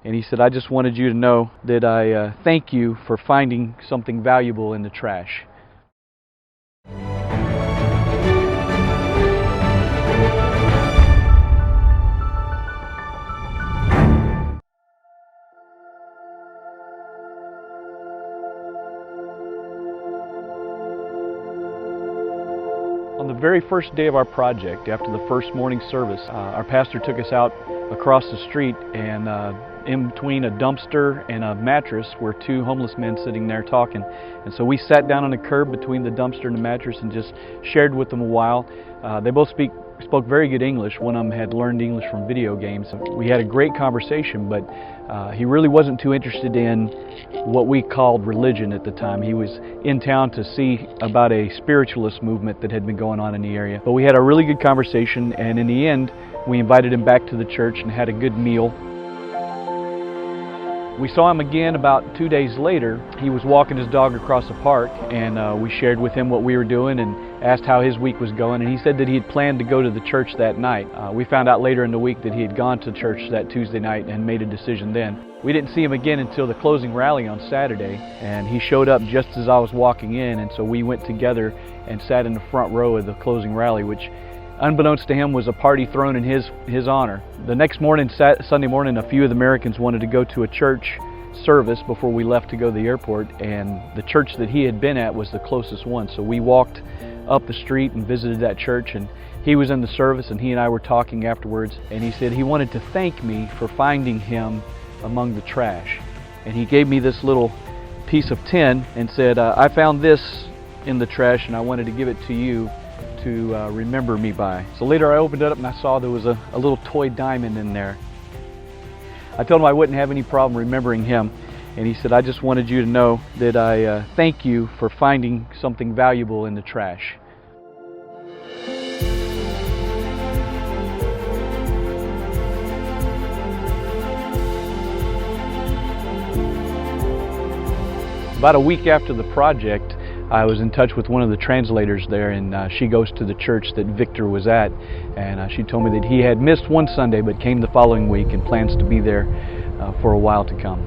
And he said, I just wanted you to know that I thank you for finding something valuable in the trash. On the very first day of our project, after the first morning service, our pastor took us out across the street, and in between a dumpster and a mattress were two homeless men sitting there talking. And so we sat down on the curb between the dumpster and the mattress and just shared with them a while. They both spoke very good English. One of them had learned English from video games. We had a great conversation, but he really wasn't too interested in what we called religion at the time. He was in town to see about a spiritualist movement that had been going on in the area. But we had a really good conversation, and in the end, we invited him back to the church and had a good meal. We saw him again about 2 days later. He was walking his dog across the park, and we shared with him what we were doing and asked how his week was going, and he said that he had planned to go to the church that night. We found out later in the week that he had gone to church that Tuesday night and made a decision then. We didn't see him again until the closing rally on Saturday, and he showed up just as I was walking in, and so we went together and sat in the front row of the closing rally, which unbeknownst to him was a party thrown in his honor. The next morning, Sunday morning, a few of the Americans wanted to go to a church service before we left to go to the airport, and the church that he had been at was the closest one. So we walked up the street and visited that church, and he was in the service, and he and I were talking afterwards, and he said he wanted to thank me for finding him among the trash. And he gave me this little piece of tin and said, I found this in the trash and I wanted to give it to you to remember me by. So later I opened it up and I saw there was a little toy diamond in there. I told him I wouldn't have any problem remembering him, and he said, I just wanted you to know that I thank you for finding something valuable in the trash. About a week after the project, I was in touch with one of the translators there, and she goes to the church that Victor was at, and she told me that he had missed one Sunday but came the following week and plans to be there for a while to come.